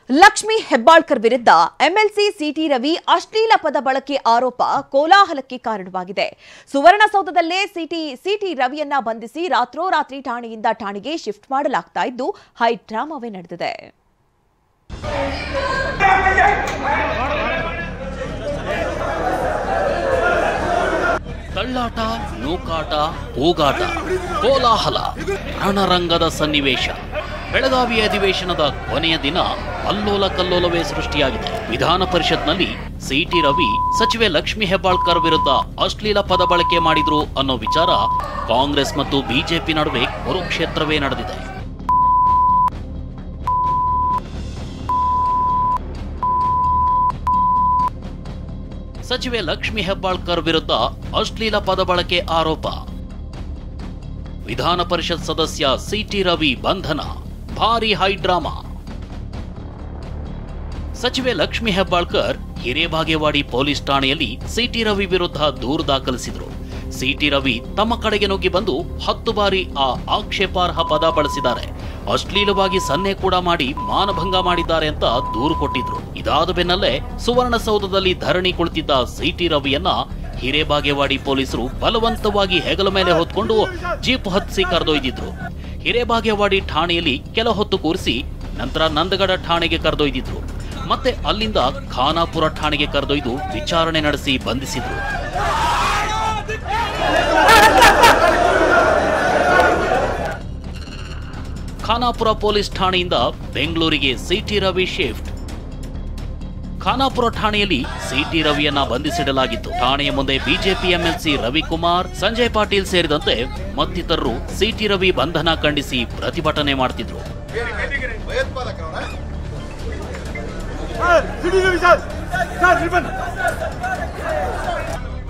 ಲಕ್ಷ್ಮಿ ಹೆಬ್ಬಾಳ್ಕರ್ ವಿರುದ್ಧ MLC city Ravi ಅಶ್ಲೀಲ ಪದ ಬಳಕೆ ಆರೋಪ ಕೋಲಾಹಲಕ್ಕೆ ಕಾರಣವಾಗಿದೆ. ಸುವರ್ಣಸೌಧದಲ್ಲೇ ಸಿಟಿ ರವಿಯನ್ನ ಬಂಧಿಸಿ ರಾತ್ರೋರಾತ್ರಿ ಠಾಣೆಯಿಂದ ಠಾಣೆಗೆ ಶಿಫ್ಟ್ ಮಾಡಲಾಗ್ತಾ ಇದ್ದು ಹೈ ಡ್ರಾಮಾವೇ ನಡೆದಿದೆ. ತಳ್ಳಾಟ, ನೂಕಾಟ, ಕೂಗಾಟ, ಕೋಲಾಹಲ, ರಣರಂಗದ ಸನ್ನಿವೇಶ. ಬೆಳಗಾವಿ ಅಧಿವೇಶನದ ಕೊನೆಯ ದಿನ ಅಲ್ಲೋಲ ಕಲ್ಲೋಲವೇ ಸೃಷ್ಟಿಯಾಗಿದೆ. ವಿಧಾನ ಪರಿಷತ್ನಲ್ಲಿ ಸಿಟಿ ರವಿ ಸಚಿವೆ ಲಕ್ಷ್ಮಿ ಹೆಬ್ಬಾಳ್ಕರ್ ವಿರುದ್ಧ ಅಶ್ಲೀಲ ಪದ ಬಳಕೆ ಮಾಡಿದ್ರು ಅನ್ನೋ ವಿಚಾರ ಕಾಂಗ್ರೆಸ್ ಮತ್ತು ಬಿಜೆಪಿ ನಡುವೆ ಕುರುಕ್ಷೇತ್ರವೇ ನಡೆದಿದೆ. ಸಚಿವೆ ಲಕ್ಷ್ಮಿ ಹೆಬ್ಬಾಳ್ಕರ್ ವಿರುದ್ಧ ಅಶ್ಲೀಲ ಪದ ಬಳಕೆ ಆರೋಪ. ವಿಧಾನ ಪರಿಷತ್ ಸದಸ್ಯ ಸಿಟಿ ರವಿ ಬಂಧನ, ಭಾರಿ ಹೈ ಡ್ರಾಮಾ. ಸಚಿವೆ ಲಕ್ಷ್ಮಿ ಹೆಬ್ಬಾಳ್ಕರ್ ಹಿರೇಬಾಗೇವಾಡಿ ಪೊಲೀಸ್ ಠಾಣೆಯಲ್ಲಿ ಸಿಟಿ ರವಿ ವಿರುದ್ಧ ದೂರು ದಾಖಲಿಸಿದ್ರು. ಸಿಟಿ ರವಿ ತಮ್ಮ ಕಡೆಗೆ ನುಗ್ಗಿ ಬಂದು 10 ಬಾರಿ ಆಕ್ಷೇಪಾರ್ಹ ಪದ ಬಳಸಿದ್ದಾರೆ, ಅಶ್ಲೀಲವಾಗಿ ಸನ್ನೆ ಕೂಡ ಮಾಡಿ ಮಾನಭಂಗ ಮಾಡಿದ್ದಾರೆ ಅಂತ ದೂರು ಕೊಟ್ಟಿದ್ರು. ಇದಾದ ಬೆನ್ನಲ್ಲೇ ಸುವರ್ಣಸೌಧದಲ್ಲಿ ಧರಣಿ ಕುಳಿತಿದ್ದ ಸಿಟಿ ರವಿಯನ್ನ ಹಿರೇಬಾಗೇವಾಡಿ ಪೊಲೀಸರು ಬಲವಂತವಾಗಿ ಹೆಗಲ ಮೇಲೆ ಹೊತ್ಕೊಂಡು ಜೀಪ್ ಹತ್ತಿಸಿ ಕರೆದೊಯ್ದಿದ್ರು. ಹಿರೇಬಾಗೇವಾಡಿ ಠಾಣೆಯಲ್ಲಿ ಕೆಲ ಹೊತ್ತು ಕೂರಿಸಿ ನಂತರ ನಂದಗಡ ಠಾಣೆಗೆ ಕರೆದೊಯ್ದಿದ್ರು. ಮತ್ತೆ ಅಲ್ಲಿಂದ ಖಾನಾಪುರ ಠಾಣೆಗೆ ಕರೆದೊಯ್ದು ವಿಚಾರಣೆ ನಡೆಸಿ ಬಂಧಿಸಿದ್ರು. ಖಾನಾಪುರ ಪೊಲೀಸ್ ಠಾಣೆಯಿಂದ ಬೆಂಗಳೂರಿಗೆ ಸಿಟಿ ರವಿ ಶಿಫ್ಟ್. ಖಾನಾಪುರ ಠಾಣೆಯಲ್ಲಿ ಸಿಟಿ ರವಿಯನ್ನ ಬಂಧಿಸಿಡಲಾಗಿತ್ತು. ಠಾಣೆಯ ಮುಂದೆ ಬಿಜೆಪಿ ಎಂಎಲ್ಸಿ ರವಿಕುಮಾರ್, ಸಂಜಯ್ ಪಾಟೀಲ್ ಸೇರಿದಂತೆ ಮತ್ತಿತರರು ಸಿಟಿ ರವಿ ಬಂಧನ ಖಂಡಿಸಿ ಪ್ರತಿಭಟನೆ ಮಾಡ್ತಿದ್ರು.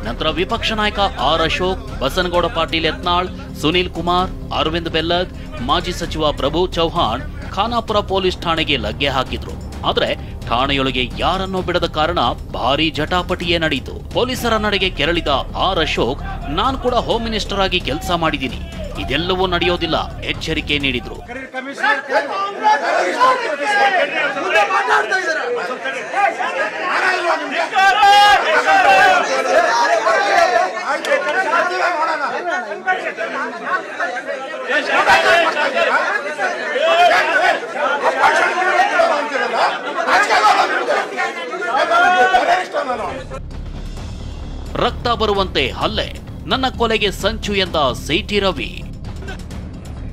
ನಂತರ ವಿಪಕ್ಷ ನಾಯಕ ಆರ್ ಅಶೋಕ್, ಬಸನಗೌಡ ಪಾಟೀಲ್ ಯತ್ನಾಳ್, ಸುನೀಲ್ ಕುಮಾರ್, ಅರವಿಂದ್ ಬೆಲ್ಲದ್, ಮಾಜಿ ಸಚಿವ ಪ್ರಭು ಚೌಹಾಣ್ ಖಾನಾಪುರ ಪೊಲೀಸ್ ಠಾಣೆಗೆ ಲಗ್ಗೆ ಹಾಕಿದ್ರು. ಆದ್ರೆ ಠಾಣೆಯೊಳಗೆ ಯಾರನ್ನೂ ಬಿಡದ ಕಾರಣ ಭಾರೀ ಜಟಾಪಟಿಯೇ ನಡೆಯಿತು. ಪೊಲೀಸರ ನಡೆಗೆ ಕೆರಳಿದ ಆರ್ ಅಶೋಕ್, ನಾನ್ ಕೂಡ ಹೋಮ್ ಮಿನಿಸ್ಟರ್ ಆಗಿ ಕೆಲಸ ಮಾಡಿದ್ದೀನಿ, ಇದೆಲ್ಲವೂ ನಡೆಯೋದಿಲ್ಲ, ಎಚ್ಚರಿಕೆ ನೀಡಿದ್ರು. ರಕ್ತ ಬರುವಂತೆ ಹಲ್ಲೆ, ನನ್ನ ಕೊಲೆಗೆ ಸಂಚು ಎಂದ ಸಿಟಿ ರವಿ.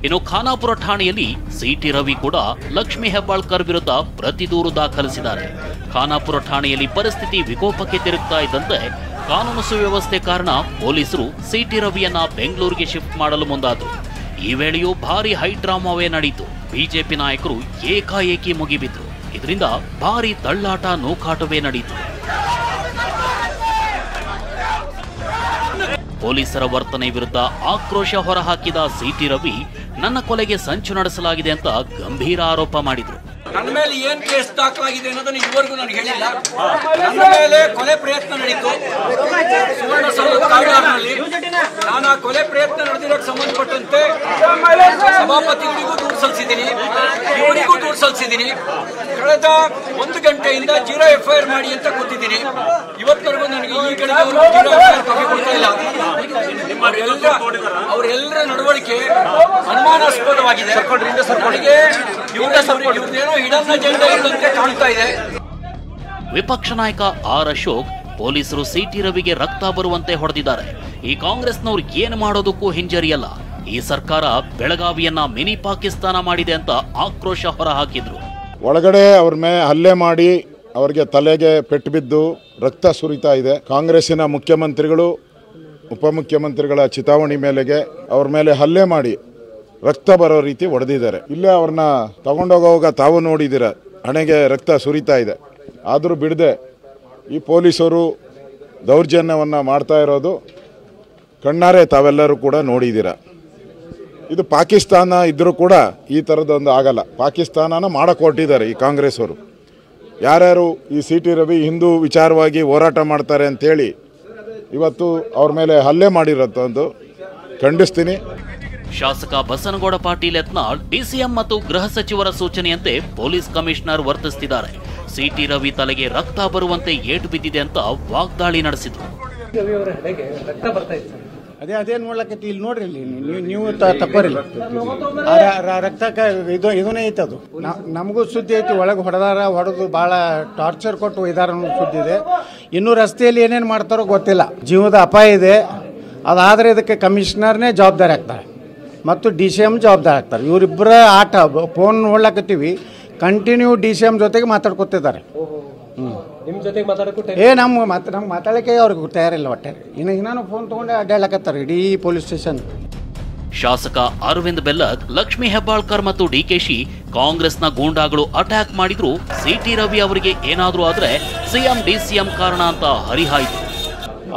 ಇನ್ನು ಖಾನಾಪುರ ಠಾಣೆಯಲ್ಲಿ ಸಿಟಿ ರವಿ ಕೂಡ ಲಕ್ಷ್ಮಿ ಹೆಬ್ಬಾಳ್ಕರ್ ವಿರುದ್ಧ ಪ್ರತಿ ದೂರು ದಾಖಲಿಸಿದ್ದಾರೆ. ಖಾನಾಪುರ ಠಾಣೆಯಲ್ಲಿ ಪರಿಸ್ಥಿತಿ ವಿಕೋಪಕ್ಕೆ ತಿರುಗ್ತಾ ಇದ್ದಂತೆ ಕಾನೂನು ಸುವ್ಯವಸ್ಥೆ ಕಾರಣ ಪೊಲೀಸರು ಸಿಟಿ ರವಿಯನ್ನ ಬೆಂಗಳೂರಿಗೆ ಶಿಫ್ಟ್ ಮಾಡಲು ಮುಂದಾದ್ರು. ಈ ವೇಳೆಯೂ ಭಾರಿ ಹೈ ಡ್ರಾಮಾವೇ ನಡೆಯಿತು. ಬಿಜೆಪಿ ನಾಯಕರು ಏಕಾಏಕಿ ಮುಗಿಬಿದ್ರು. ಇದರಿಂದ ಭಾರಿ ತಳ್ಳಾಟ, ನೂಕಾಟವೇ ನಡೆಯಿತು. ಪೊಲೀಸರ ವರ್ತನೆ ವಿರುದ್ಧ ಆಕ್ರೋಶ ಹೊರಹಾಕಿದ ಸಿಟಿ ರವಿ, ನನ್ನ ಕೊಲೆಗೆ ಸಂಚು ನಡೆಸಲಾಗಿದೆ ಅಂತ ಗಂಭೀರ ಆರೋಪ ಮಾಡಿದ್ರು. ನನ್ನ ಮೇಲೆ ಏನ್ ಕೇಸ್ ದಾಖಲಾಗಿದೆ ಅನ್ನೋದನ್ನ ಇದುವರೆಗೂ ನನಗೆ ಹೇಳಿಲ್ಲ. ನನ್ನ ಮೇಲೆ ಕೊಲೆ ಪ್ರಯತ್ನ ನಡೀತು ಸುವರ್ಣಸೌಧ ಕಾರಿಡಾರ್ನಲ್ಲಿ. ನಾನು ಆ ಕೊಲೆ ಪ್ರಯತ್ನ ನಡೆದಿರೋಕ್ಕೆ ಸಂಬಂಧಪಟ್ಟಂತೆ ಸಭಾಪತಿಗಳಿಗೂ ದೂರು ಸಲ್ಲಿಸಿದ್ದೀನಿ, ಇವರಿಗೂ ದೂರು ಸಲ್ಲಿಸಿದ್ದೀನಿ. ಕಳೆದ 1 ಗಂಟೆಯಿಂದ 0 FIR ಮಾಡಿ ಅಂತ ಗೊತ್ತಿದ್ದೀನಿ. ಇವತ್ತವರೆಗೂ ನನಗೆ ಈ ಕಡೆ 0 FIR ಕಾಪಿ ಕೊಡ್ತಾ ಇಲ್ಲ. ಅವರೆಲ್ಲರ ನಡವಳಿಕೆ ಅನುಮಾನಾಸ್ಪದವಾಗಿದೆ. ನನಗೆ ಇವ್ರದ್ದೇನೋ ಹಿಡನ್ ಅಜೆಂಡಾ ಇದ್ದಂತೆ ಕಾಣ್ತಾ ಇದೆ. ವಿಪಕ್ಷ ನಾಯಕ ಆರ್ ಅಶೋಕ್, ಪೊಲೀಸರು ಸಿಟಿ ರವಿಗೆ ರಕ್ತ ಬರುವಂತೆ ಹೊಡೆದಿದ್ದಾರೆ, ಈ ಕಾಂಗ್ರೆಸ್ನವ್ರು ಏನು ಮಾಡೋದಕ್ಕೂ ಹಿಂಜರಿಯಲ್ಲ, ಈ ಸರ್ಕಾರ ಬೆಳಗಾವಿಯನ್ನ ಮಿನಿ ಪಾಕಿಸ್ತಾನ ಮಾಡಿದೆ ಅಂತ ಆಕ್ರೋಶ ಹೊರಹಾಕಿದ್ರು. ಒಳಗಡೆ ಅವ್ರ ಮೇಲೆ ಹಲ್ಲೆ ಮಾಡಿ ಅವರಿಗೆ ತಲೆಗೆ ಪೆಟ್ಟು ಬಿದ್ದು ರಕ್ತ ಸುರಿತಾ ಇದೆ. ಕಾಂಗ್ರೆಸ್ಸಿನ ಮುಖ್ಯಮಂತ್ರಿಗಳು, ಉಪಮುಖ್ಯಮಂತ್ರಿಗಳ ಚಿತಾವಣೆ ಮೇಲೆಗೆ ಅವ್ರ ಮೇಲೆ ಹಲ್ಲೆ ಮಾಡಿ ರಕ್ತ ಬರೋ ರೀತಿ ಹೊಡೆದಿದ್ದಾರೆ. ಇಲ್ಲೇ ಅವ್ರನ್ನ ತಗೊಂಡೋಗೋವಾಗ ತಾವು ನೋಡಿದ್ದೀರ, ಹಣೆಗೆ ರಕ್ತ ಸುರಿತಾ ಇದೆ. ಆದರೂ ಬಿಡದೆ ಈ ಪೊಲೀಸರು ದೌರ್ಜನ್ಯವನ್ನು ಮಾಡ್ತಾ ಇರೋದು ಕಣ್ಣಾರೆ ತಾವೆಲ್ಲರೂ ಕೂಡ ನೋಡಿದ್ದೀರ. ಇದು ಪಾಕಿಸ್ತಾನ ಇದ್ದರೂ ಕೂಡ ಈ ಥರದೊಂದು ಆಗಲ್ಲ. ಪಾಕಿಸ್ತಾನನ ಮಾಡಕ್ಕೆ ಹೊರಟಿದ್ದಾರೆ ಈ ಕಾಂಗ್ರೆಸ್ ಅವರು. ಯಾರ್ಯಾರು ಈ ಸಿಟಿ ರವಿ ಹಿಂದೂ ವಿಚಾರವಾಗಿ ಹೋರಾಟ ಮಾಡ್ತಾರೆ ಅಂಥೇಳಿ ಇವತ್ತು ಅವ್ರ ಮೇಲೆ ಹಲ್ಲೆ ಮಾಡಿರೋಂಥದ್ದು ಖಂಡಿಸ್ತೀನಿ. ಶಾಸಕ ಬಸನಗೌಡ ಪಾಟೀಲ್ ಯತ್ನಾಳ್ ಡಿಸಿಎಂ ಮತ್ತು ಗೃಹ ಸಚಿವರ ಸೂಚನೆಯಂತೆ ಪೊಲೀಸ್ ಕಮಿಷನರ್ ವರ್ತಿಸುತ್ತಿದ್ದಾರೆ. ಸಿಟಿ ರವಿ ತಲೆಗೆ ರಕ್ತ ಬರುವಂತೆ ಏಟು ಬಿದ್ದಿದೆ ಅಂತ ವಾಗ್ದಾಳಿ ನಡೆಸಿದ್ರು. ಅದೇ ನೋಡ್ಲಕತ್ತಿ ಇಲ್ಲಿ ನೋಡ್ರಿ, ಇಲ್ಲಿ ನೀವು ತಪ್ಪರಿ ರಕ್ತಕ್ಕೆ ಇದನ್ನೇ ಐತೆ. ಅದು ನಮಗೂ ಸುದ್ದಿ ಐತಿ, ಒಳಗೆ ಹೊಡೆದು ಭಾಳ ಟಾರ್ಚರ್ ಕೊಟ್ಟು ಒಯ್ದಾರ ಅನ್ನೋ ಸುದ್ದಿ ಇದೆ. ಇನ್ನೂ ರಸ್ತೆಯಲ್ಲಿ ಏನೇನು ಮಾಡ್ತಾರೋ ಗೊತ್ತಿಲ್ಲ. ಜೀವದ ಅಪಾಯ ಇದೆ. ಅದಾದರೆ ಇದಕ್ಕೆ ಕಮಿಷನರ್ನೇ ಜವಾಬ್ದಾರಿ ಆಗ್ತಾರೆ ಮತ್ತು DCM ಜವಾಬ್ದಾರಿ ಆಗ್ತಾರೆ. ಇವರಿಬ್ಬರ ಆಟ ಫೋನ್ ನೋಡ್ಲಕತ್ತೀವಿ, ಕಂಟಿನ್ಯೂ DCM ಜೊತೆಗೆ ಮಾತಾಡ್ಕೊತಿದ್ದಾರೆ. ನಮ್ಗೆ ಮಾತಾಡಕ್ಕೆ ಅವ್ರಿಗೆ ತಯಾರಿಲ್ಲ. ಒಟ್ಟೆ ಇನ್ನೂ ಫೋನ್ ತೊಗೊಂಡೆ ಅಡ್ಡಾಡ್ಲಕತ್ತಾರೆ ಇಡೀ ಪೊಲೀಸ್ ಸ್ಟೇಷನ್. ಶಾಸಕ ಅರವಿಂದ್ ಬೆಲ್ಲದ್, ಲಕ್ಷ್ಮೀ ಹೆಬ್ಬಾಳ್ಕರ್ ಮತ್ತು ಡಿಕೆಶಿ ಕಾಂಗ್ರೆಸ್ನ ಗೂಂಡಾಗಳು ಅಟ್ಯಾಕ್ ಮಾಡಿದ್ರು. ಸಿಟಿ ರವಿ ಅವರಿಗೆ ಏನಾದ್ರೂ ಆದ್ರೆ ಸಿಎಂ DCM ಕಾರಣ ಅಂತ ಹರಿಹಾಯ್ತು.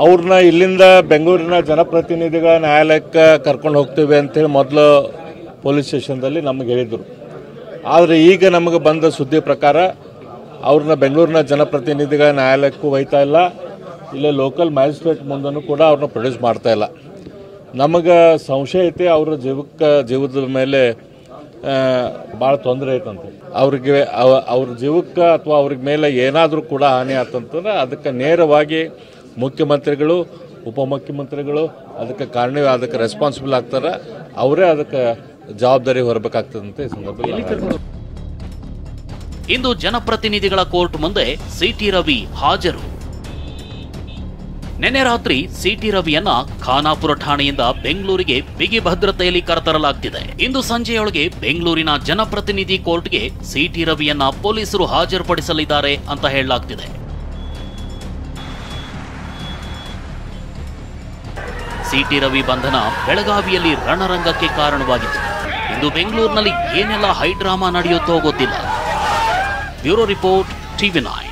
ಅವ್ರನ್ನ ಇಲ್ಲಿಂದ ಬೆಂಗಳೂರಿನ ಜನಪ್ರತಿನಿಧಿಗಳ ನ್ಯಾಯಾಲಯಕ್ಕೆ ಕರ್ಕೊಂಡು ಹೋಗ್ತೀವಿ ಅಂತೇಳಿ ಮೊದಲು ಪೊಲೀಸ್ ಸ್ಟೇಷನ್ದಲ್ಲಿ ನಮಗೆ ಹೇಳಿದರು. ಆದರೆ ಈಗ ನಮಗೆ ಬಂದ ಸುದ್ದಿ ಪ್ರಕಾರ ಅವ್ರನ್ನ ಬೆಂಗಳೂರಿನ ಜನಪ್ರತಿನಿಧಿಗಳ ನ್ಯಾಯಾಲಯಕ್ಕೂ ಒಯ್ತಾ ಇಲ್ಲ, ಇಲ್ಲೇ ಲೋಕಲ್ ಮ್ಯಾಜಿಸ್ಟ್ರೇಟ್ ಮುಂದೂ ಕೂಡ ಅವ್ರನ್ನ ಪ್ರೊಡ್ಯೂಸ್ ಮಾಡ್ತಾ ಇಲ್ಲ. ನಮಗೆ ಸಂಶಯ ಐತೆ ಅವ್ರ ಜೀವದ ಮೇಲೆ ಭಾಳ ತೊಂದರೆ ಐತಂತೆ. ಅವ್ರ ಜೀವಕ್ಕೆ ಅಥವಾ ಅವ್ರಿಗೆ ಮೇಲೆ ಏನಾದರೂ ಕೂಡ ಹಾನಿ ಆತಂತಂದ್ರೆ ಅದಕ್ಕೆ ನೇರವಾಗಿ ಮುಖ್ಯಮಂತ್ರಿಗಳು, ಉಪಮುಖ್ಯಮಂತ್ರಿಗಳು ಅದಕ್ಕೆ ರೆಸ್ಪಾನ್ಸಿಬಲ್ ಆಗ್ತಾರೆ. ಅವರೇ ಅದಕ್ಕೆ ಜವಾಬ್ದಾರಿ ಹೊರಬೇಕಾಗ್ತದಂತೆ ಈ ಸಂದರ್ಭದಲ್ಲಿ. ಇಂದು ಜನಪ್ರತಿನಿಧಿಗಳ ಕೋರ್ಟ್ ಮುಂದೆ ಸಿಟಿ ರವಿ ಹಾಜರು. ನಿನ್ನೆ ರಾತ್ರಿ ಸಿಟಿ ರವಿಯನ್ನ ಖಾನಾಪುರ ಠಾಣೆಯಿಂದ ಬೆಂಗಳೂರಿಗೆ ಬಿಗಿ ಭದ್ರತೆಯಲ್ಲಿ ಕರೆತರಲಾಗ್ತಿದೆ. ಇಂದು ಸಂಜೆಯೊಳಗೆ ಬೆಂಗಳೂರಿನ ಜನಪ್ರತಿನಿಧಿ ಕೋರ್ಟ್ಗೆ ಸಿಟಿ ರವಿಯನ್ನ ಪೊಲೀಸರು ಹಾಜರುಪಡಿಸಲಿದ್ದಾರೆ ಅಂತ ಹೇಳಲಾಗ್ತಿದೆ. ಸಿಟಿ ರವಿ ಬಂಧನ ಬೆಳಗಾವಿಯಲ್ಲಿ ರಣರಂಗಕ್ಕೆ ಕಾರಣವಾಗಿತ್ತು. ಇಂದು ಬೆಂಗಳೂರಿನಲ್ಲಿ ಏನೆಲ್ಲ ಹೈಡ್ರಾಮಾ ನಡೆಯುತ್ತೋ ಗೊತ್ತಿಲ್ಲ. Bureau report, TV9.